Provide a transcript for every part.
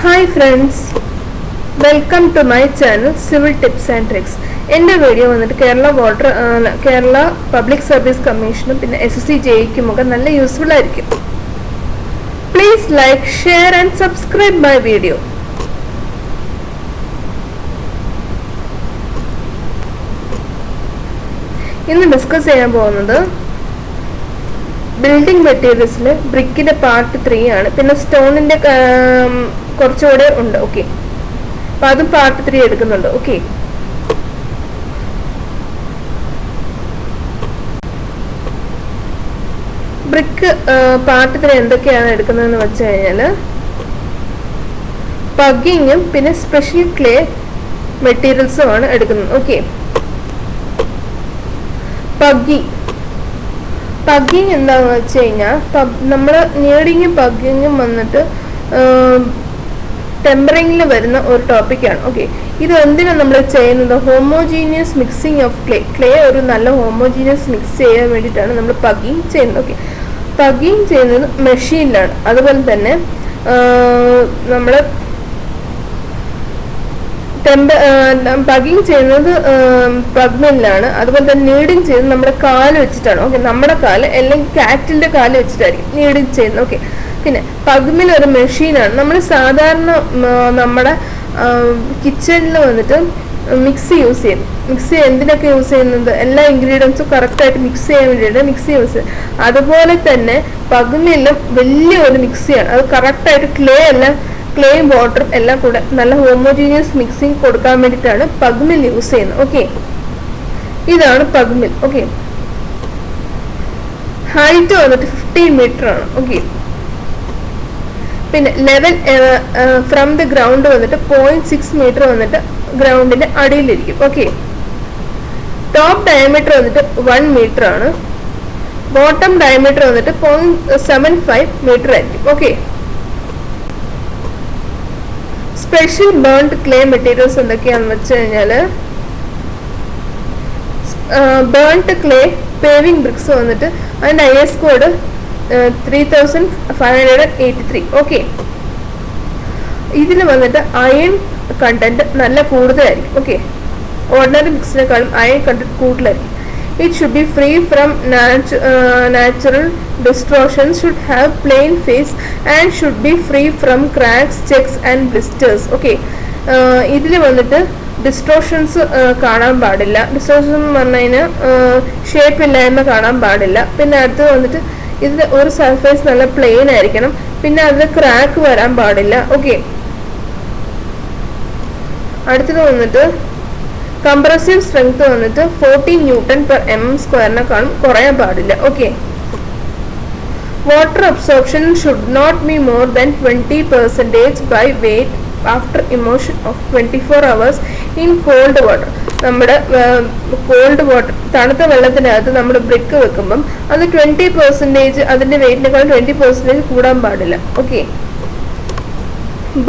Hi friends, welcome to my channel Civil Tips and Tricks. എൻ്റെ video വന്നിട്ട് Kerala public service കമ്മീഷനും പിന്നെ SSC JEE ഒക്കെ നല്ല യൂസ്ഫുൾ ആയിരിക്കും. Please like, share and subscribe my video. ഇന്ന് ഡിസ്കസ് ചെയ്യാൻ പോകുന്നത് ബിൽഡിംഗ് മെറ്റീരിയൽസിൽ ബ്രിക്കിന്റെ പാർട്ട് 3 ആണ്. പിന്നെ സ്റ്റോണിന്റെ കുറച്ചുകൂടെ ഉണ്ട്. ഓക്കെ, അപ്പൊ അതും പാർട്ട് 3 എടുക്കുന്നുണ്ട്. ഓക്കെ, ബ്രിക്ക് പാർട്ട് 3 എന്തൊക്കെയാണ് എടുക്കുന്നതെന്ന് വെച്ച് കഴിഞ്ഞാൽ പഗ്ഗിങ്ങും പിന്നെ സ്പെഷ്യൽ ക്ലേ മെറ്റീരിയൽസും ആണ് എടുക്കുന്നത്. ഓക്കെ, പഗ്ഗിങ് എന്താണെന്ന് വെച്ച് കഴിഞ്ഞാൽ നമ്മൾ നീഡിങ്ങും പഗ്ഗിങ്ങും വന്നിട്ട് ടെമ്പറിങ്ങിൽ വരുന്ന ഒരു ടോപ്പിക്കാണ്. ഓക്കെ, ഇത് എന്തിനാണ് നമ്മൾ ചെയ്യുന്നത്? ഹോമോജീനിയസ് മിക്സിങ് ഓഫ് ക്ലേ ഒരു നല്ല ഹോമോജീനിയസ് മിക്സ് ചെയ്യാൻ വേണ്ടിയിട്ടാണ് നമ്മൾ പഗ്ഗിങ് ചെയ്യുന്നത്. ഓക്കെ, പഗ്ഗിങ് ചെയ്യുന്നത് മെഷീനിലാണ്. അതുപോലെ തന്നെ നമ്മൾ പഗ്ഗിങ് ചെയ്യുന്നത് പഗ് മില്ലാണ്. അതുപോലെ തന്നെ നീഡിങ് ചെയ്യുന്നത് നമ്മുടെ കാല് വെച്ചിട്ടാണ്. ഓക്കെ, നമ്മുടെ കാല് അല്ലെങ്കിൽ കാറ്റിന്റെ കാല് വെച്ചിട്ടായിരിക്കും നീഡിങ് ചെയ്യുന്നത്. ഓക്കെ, പിന്നെ പഗ് മിൽ ഒരു മെഷീനാണ്. നമ്മൾ സാധാരണ നമ്മുടെ കിച്ചണിൽ വന്നിട്ട് മിക്സി യൂസ് ചെയ്യും. മിക്സി എന്തിനൊക്കെ യൂസ് ചെയ്യുന്നത്? എല്ലാ ഇൻഗ്രീഡിയൻസും കറക്റ്റായിട്ട് മിക്സ് ചെയ്യാൻ വേണ്ടിയിട്ട് മിക്സി യൂസ് ചെയ്യും. അതുപോലെ തന്നെ പഗ് മില്ലും വലിയൊരു മിക്സിയാണ്. അത് കറക്റ്റായിട്ട് ക്ലേയും വാട്ടറും എല്ലാം കൂടെ നല്ല ഹോമോജീനിയസ് മിക്സിങ് കൊടുക്കാൻ വേണ്ടിയിട്ടാണ് പഗ് മിൽ യൂസ് ചെയ്യുന്നത്. ഓക്കെ, ഇതാണ് പഗ് മിൽ. ഓക്കെ, ഹൈറ്റ് വന്നിട്ട് 15 മീറ്റർ ആണ്. ഓക്കെ, പിന്നെ ലെവൽ ഫ്രം ദി ഗ്രൗണ്ട് വന്നിട്ട് 0.6 മീറ്റർ വന്നിട്ട് ഗ്രൗണ്ടിന്റെ അടിയിലിരിക്കും. ഓക്കെ, ടോപ്പ് ഡയമീറ്റർ വന്നിട്ട് 1 മീറ്റർ ആണ്. ബോട്ടം ഡയമീറ്റർ വന്നിട്ട് 0.75 മീറ്റർ ആയിരിക്കും. Okay, special burned clay materials എന്തൊക്കെയാണെന്ന് വെച്ച് കഴിഞ്ഞാൽ ബേൺഡ് ക്ലേ പേവിംഗ് ബ്രിക്സ് വന്നിട്ട് അതിൻ്റെ IS കോഡ് 3583. ഓക്കെ, ഇതിൽ വന്നിട്ട് അയൺ കണ്ടന്റ് നല്ല കൂടുതലായിരിക്കും. ഓക്കെ, ഓർഡിനറി ബ്രിക്സിനെക്കാളും അയൺ കണ്ടന്റ് കൂടുതലായിരിക്കും. It should be free from natural distortions, should have plain face and should be free from cracks, checks and blisters. Okay, ഇതിൽ വന്നിട്ട് distortions കാണാൻ പാടില്ല. Distortion എന്ന് പറഞ്ഞതിന് ഷേപ്പ് ഇല്ലായ്മ കാണാൻ പാടില്ല. പിന്നെ അടുത്ത് വന്നിട്ട് ഇതിൽ ഒരു സർഫേസ് നല്ല പ്ലെയിൻ ആയിരിക്കണം. പിന്നെ അതിൽ ക്രാക്ക് വരാൻ പാടില്ല. ഓക്കെ, അടുത്തത് വന്നിട്ട് കംപ്രസീവ് സ്ട്രെങ്ത് വന്നിട്ട് 40 Nm/mm² കുറയാൻ പാടില്ല. Okay, water absorption should not be more than 20% by weight after immersion of 24 hours in cold water. നമ്മുടെ കോൾഡ് വാട്ടർ തണുത്ത വെള്ളത്തിനകത്ത് നമ്മൾ ബ്രിക്ക് വെക്കുമ്പം അത് 20% അതിന്റെ വെയിറ്റിനേക്കാൾ 20% കൂടാൻ പാടില്ല. Okay,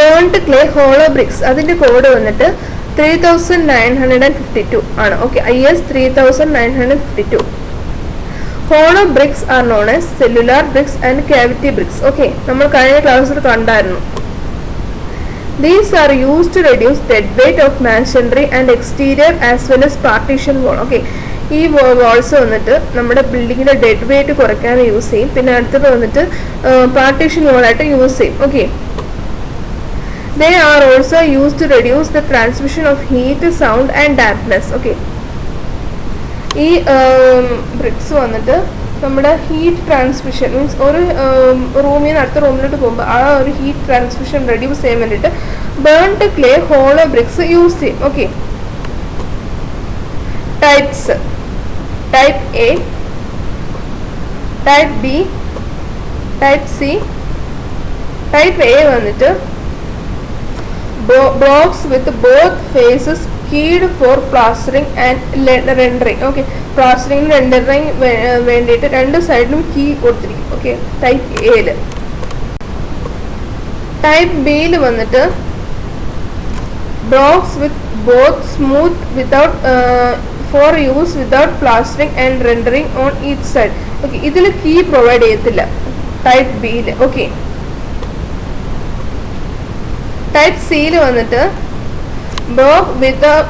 burned clay hollow bricks അതിന്റെ കോഡ് വന്നിട്ട് 3952 ആണ്. Okay, IS 3952. Hollow bricks are known as cellular bricks and cavity bricks. Okay, നമ്മൾ കഴിഞ്ഞ ക്ലാസ്സിൽ കണ്ടായിരുന്നു. These are used to reduce dead weight of masonry and exterior as well as partition wall. Okay, ഈ walls വന്നിട്ട് നമ്മുടെ ബിൽഡിങ്ങിന്റെ dead wait കുറയ്ക്കാൻ use ചെയ്യും. പിന്നെ അടുത്തത് വന്നിട്ട് പാർട്ടീഷൻ വാളായിട്ട് യൂസ് ചെയ്യും. Okay, they are also used to reduce the transmission of heat, sound and dampness. Okay, ഈ ബ്രിക്സ് വന്നിട്ട് നമ്മുടെ ഹീറ്റ് ട്രാൻസ്മിഷൻ മീൻസ് ഒരു റൂമിൽ നിന്ന് അടുത്ത റൂമിലോട്ട് പോകുമ്പോൾ ആ ഒരു ഹീറ്റ് ട്രാൻസ്മിഷൻ റെഡ്യൂസ് ചെയ്യാൻ വേണ്ടിയിട്ട് burned clay hollow bricks use ചെയ്യും. Okay, types type A, type B, type C. Type A വന്നിട്ട് blocks with both faces keyed for plastering and rendering. Okay, plastering rendering വേണ്ടിയിട്ട് രണ്ട് സൈഡിലും കീ കൊടുത്തിരിക്കും. Okay, type എയില്. Type ബിയിൽ വന്നിട്ട് blocks with both smooth without for use without plastering and rendering on each side. Okay, ഇതിൽ key provide ചെയ്യത്തില്ല type ബിയിൽ. ഓക്കെ, ടൈപ്പ് സിയിൽ വന്നിട്ട് block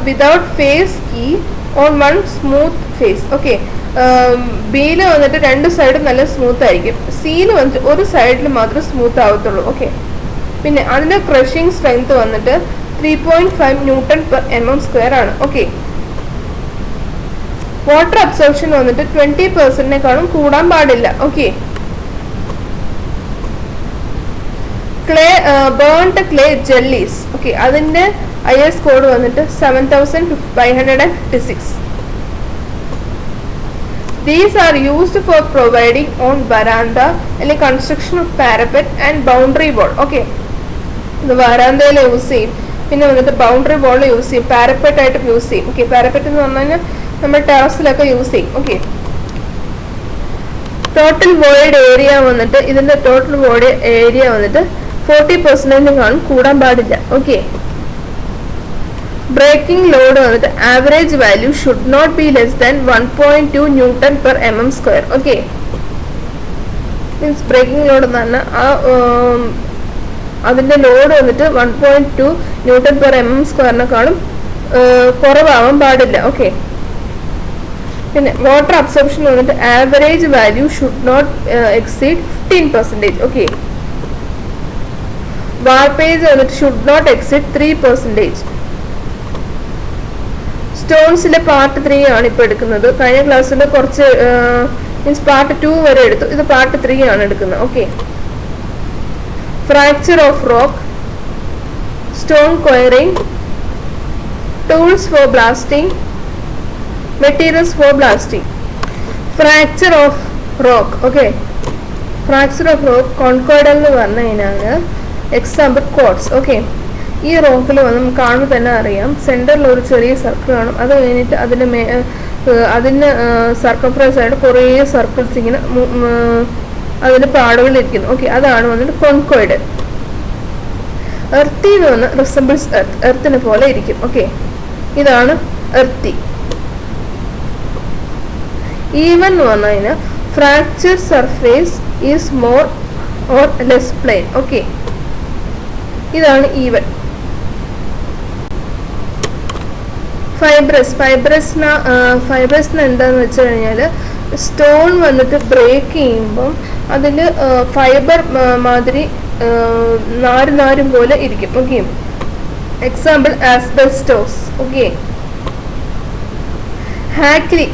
without face key on one smooth face. Okay, ബിയിൽ വന്നിട്ട് രണ്ട് സൈഡും നല്ല സ്മൂത്ത് ആയിരിക്കും. സിയിൽ വന്നിട്ട് ഒരു സൈഡിൽ മാത്രമേ സ്മൂത്ത് ആവത്തുള്ളൂ. ഓക്കെ, പിന്നെ അതിൻ്റെ ക്രഷിംഗ് സ്ട്രെങ്ത് വന്നിട്ട് 3.5 Newton/mm² ആണ്. ഓക്കെ, വാട്ടർ അബ്സോർപ്ഷൻ വന്നിട്ട് 20%-നേക്കാളും കൂടാൻ പാടില്ല. Okay, clay burned clay jallis. Okay, അതിൻ്റെ IS കോഡ് വന്നിട്ട് 7556. These are used for providing on veranda അല്ലെങ്കിൽ construction of parapet and boundary wall. Okay, ഇത് വരാന്തയിൽ യൂസ് ചെയ്യും, പിന്നെ വന്നിട്ട് ബൗണ്ടറി വാളിൽ യൂസ് ചെയ്യും, പാരപ്പറ്റ് ആയിട്ട് യൂസ് ചെയ്യും. ഓക്കെ, പാരപ്പറ്റ് എന്ന് പറഞ്ഞു കഴിഞ്ഞാൽ നമ്മൾ ടെറസിലൊക്കെ യൂസ് ചെയ്യും. ഓക്കെ, ടോട്ടൽ വോയിഡ് ഏരിയ വന്നിട്ട് ഇതിൻ്റെ ടോട്ടൽ വോയിഡ് ഏരിയ വന്നിട്ട് 40%-നും കൂടാൻ പാടില്ല. ഓക്കെ, ബ്രേക്കിംഗ് ലോഡ് വന്നിട്ട് average value should not be less than 1.2 Newton/mm². Okay, means breaking load എന്ന് പറഞ്ഞാൽ അതിൻ്റെ ലോഡ് വന്നിട്ട് 1.2 Newton/mm²-നേക്കാളും കുറവാവാൻ പാടില്ല. ഓക്കെ, പിന്നെ വാട്ടർ അബ്സോർപ്ഷൻ വന്നിട്ട് average value should not exceed 15%. Okay, warpage വന്നിട്ട് ഷുഡ് നോട്ട് എക്സീഡ് 3%. സ്റ്റോൺസിലെ പാർട്ട് 3 ആണ് ഇപ്പോൾ എടുക്കുന്നത്. കഴിഞ്ഞ ക്ലാസ്സിൽ കുറച്ച് മീൻസ് പാർട്ട് 2 വരെ എടുത്തു, ഇത് പാർട്ട് 3 ആണ് എടുക്കുന്നത്. Okay, fracture of rock, stone quarrying, tools for blasting, materials for blasting. Fracture of rock. Okay, fracture of rock conchoidal എന്ന് പറഞ്ഞു കഴിഞ്ഞാൽ എക്സാമ്പിൾ ക്വാർട്സ്. ഓക്കെ, ഈ റോക്കിൽ വന്ന് നമുക്ക് കാണുമ്പോൾ തന്നെ അറിയാം സെൻറ്ററിൽ ഒരു ചെറിയ സർക്കിൾ കാണും, അത് കഴിഞ്ഞിട്ട് അതിന് സർക്കംഫറൻസ് ആയിട്ട് കുറേ സർക്കിൾസ് ഇങ്ങനെ അതിൻ്റെ പാടുകളിലിരിക്കുന്നു. ഓക്കെ, അതാണ് വന്നിട്ട് കോൺകോയിഡ്. എർത്തി എന്ന് പറഞ്ഞാൽ റിസംബിൾസ് എർത്തിനെ പോലെ ഇരിക്കും. ഓക്കെ, ഇതാണ് എർത്തി. ഈവൻ എന്ന് പറഞ്ഞു കഴിഞ്ഞാൽ fracture surface is more or less plain. Okay, ഇതാണ് ഈവൻ. ഫൈബ്രസ് എന്താന്ന് വെച്ച് കഴിഞ്ഞാൽ സ്റ്റോൺ വന്നിട്ട് ബ്രേക്ക് ചെയ്യുമ്പം അതിൽ ഫൈബർ മാതിരി നാരും പോലെ ഇരിക്കും. Okay, example asbestos. Okay, hackly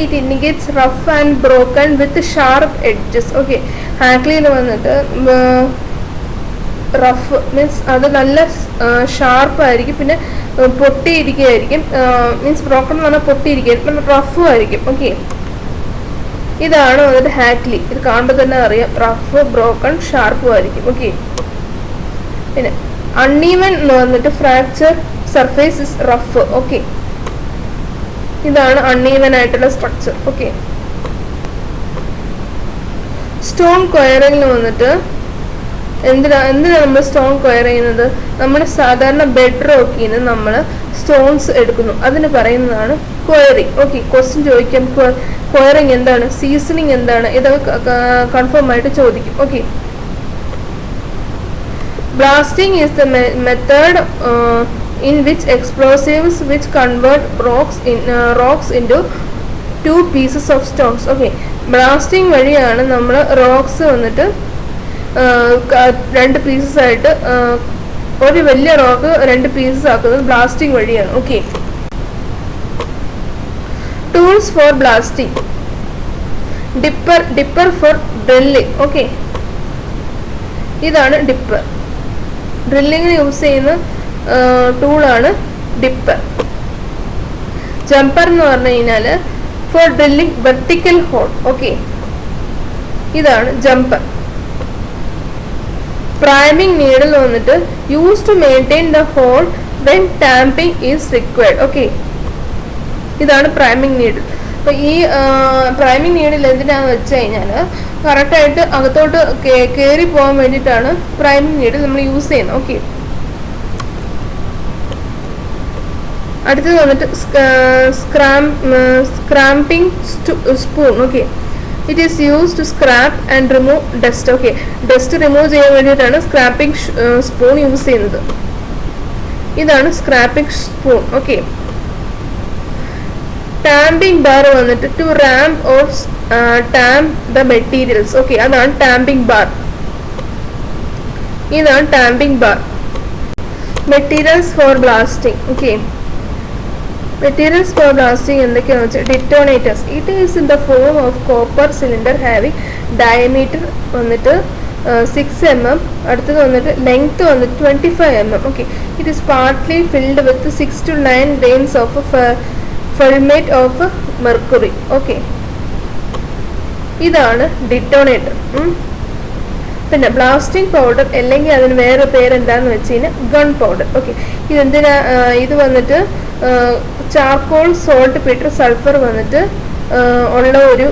it indicates rough and broken with sharp edges. Okay, ഹാക്ലിയിൽ വന്നിട്ട് റഫ് മീൻസ് അത് നല്ല ഷാർപ്പായിരിക്കും, പിന്നെ പൊട്ടിയിരിക്കുകയായിരിക്കും. മീൻസ് ബ്രോക്കൺ എന്ന് പറഞ്ഞാൽ പൊട്ടിയിരിക്കുകയായിരിക്കും, പിന്നെ റഫും ആയിരിക്കും. ഓക്കെ, ഇതാണ് വന്നിട്ട് ഹാക്ലി. ഇത് കാണുമ്പോൾ തന്നെ അറിയാം റഫ്, ബ്രോക്കൺ, ഷാർപ്പും ആയിരിക്കും. ഓക്കെ, പിന്നെ അൺഈവൻ എന്ന് വന്നിട്ട് fracture surface is rough. Okay, ഇതാണ് അൺഈവൻ ആയിട്ടുള്ള സ്ട്രക്ചർ. ഓക്കെ, സ്റ്റോൺ ക്വയറിംഗ് വന്നിട്ട് എന്തിനാ നമ്മൾ സ്റ്റോൺ ക്വയർ ചെയ്യുന്നത്? നമ്മൾ സാധാരണ ബെഡ് റോക്കിൽ നിന്ന് നമ്മൾ സ്റ്റോൺസ് എടുക്കുന്നു, അതിന് പറയുന്നതാണ് ക്വയറിംഗ്. ഓക്കെ, ക്വസ്റ്റ്യൻ ചോദിക്കാം ക്വയറിംഗ് എന്താണ്, സീസണിങ് എന്താണ്, ഇതൊക്കെ കൺഫേം ആയിട്ട് ചോദിക്കും. Okay, blasting is the method in which explosives which convert rocks into 2 pieces of stones. Okay, blasting വഴിയാണ് നമ്മൾ റോക്സ് വന്നിട്ട് 2 പീസസ് ആയിട്ട് ഒരു വലിയ റോക്ക് 2 പീസസ് ആക്കുന്നത് ബ്ലാസ്റ്റിംഗ് വഴിയാണ്. Okay, tools for blasting, dipper for drilling. Okay, ഇതാണ് ഡിപ്പർ. ഡ്രില്ലിങ്ങിന് യൂസ് ചെയ്യുന്ന ടൂളാണ് ഡിപ്പർ. ജമ്പർ എന്ന് പറഞ്ഞു കഴിഞ്ഞാൽ for drilling vertical hole. Okay, ഇതാണ് ജമ്പർ. പ്രൈമിംഗ് നീഡിൽ വന്നിട്ട് use to maintain the hole when tamping is required. Okay, ഇതാണ് പ്രൈമിംഗ് നീഡിൽ. അപ്പോൾ ഈ പ്രൈമിംഗ് നീഡിൽ എന്തിനാന്ന് വെച്ച് കഴിഞ്ഞാൽ കറക്റ്റായിട്ട് അകത്തോട്ട് കയറി പോകാൻ വേണ്ടിയിട്ടാണ് പ്രൈമിംഗ് നീഡിൽ നമ്മൾ യൂസ് ചെയ്യുന്നത്. ഓക്കെ, അടുത്തത് വന്നിട്ട് scraping spoon. Okay, it is use to scrape and remove dust. Okay, dust remove ചെയ്യാൻ വേണ്ടിയിട്ടാണ് സ്ക്രാപ്പിംഗ് സ്പൂൺ യൂസ് ചെയ്യുന്നത്. ഇതാണ് scraping spoon. Okay. Tamping bar വന്നിട്ട് to ram or tamp the materials. Okay, അതാണ് tamping bar. ഇതാണ് tamping bar. Materials for blasting. Okay, materials for blasting എന്തൊക്കെയാണെന്ന് വെച്ചാൽ detonators. It is in the form of copper cylinder having diameter വന്നിട്ട് 6 mm, അടുത്തത് വന്നിട്ട് length വന്നിട്ട് 25 mm. Okay, it is partly filled with 6 to 9 grains of fulminate of mercury. Okay, ഇതാണ് detonator. പിന്നെ blasting powder അല്ലെങ്കിൽ അതിന് വേറെ പേരെന്താന്ന് വെച്ച് കഴിഞ്ഞാൽ ഗൺ പൗഡർ. ഓക്കെ, ഇതെന്തിനാ? ഇത് വന്നിട്ട് ചാർക്കോൾ, സോൾട്ട്, പീറ്റർ, സൾഫർ വന്നിട്ട് ഉള്ള ഒരു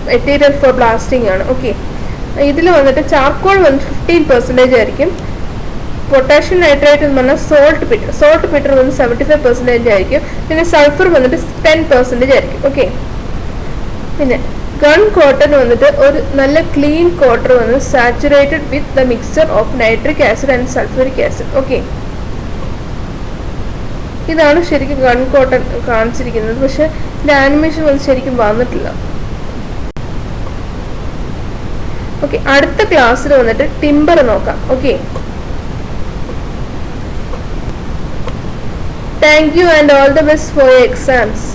മെറ്റീരിയൽ ഫോർ ബ്ലാസ്റ്റിംഗ് ആണ്. ഓക്കെ, ഇതിൽ വന്നിട്ട് ചാർക്കോൾ വന്നിട്ട് 15% ആയിരിക്കും. പൊട്ടാഷ്യം നൈട്രേറ്റ് എന്ന് പറഞ്ഞാൽ സോൾട്ട് പീറ്റർ വന്ന് 75% ആയിരിക്കും. പിന്നെ സൾഫർ വന്നിട്ട് 10% ആയിരിക്കും. ഓക്കെ, പിന്നെ ഗൺ കോട്ടൺ വന്നിട്ട് ഒരു നല്ല ക്ലീൻ കോട്ടർ വന്ന് saturated with the mixture of nitric acid and sulphuric acid. Okay, ഇതാണ് ശരിക്കും ഗൺ കോട്ടൺ കാണിച്ചിരിക്കുന്നത്. പക്ഷെ ഇതിന്റെ ആനിമേഷൻ വന്ന് ശരിക്കും വന്നിട്ടില്ല. ഓക്കെ, അടുത്ത ക്ലാസ്സിൽ വന്നിട്ട് ടിമ്പർ നോക്കാം. Okay, thank you and all the best for your exams.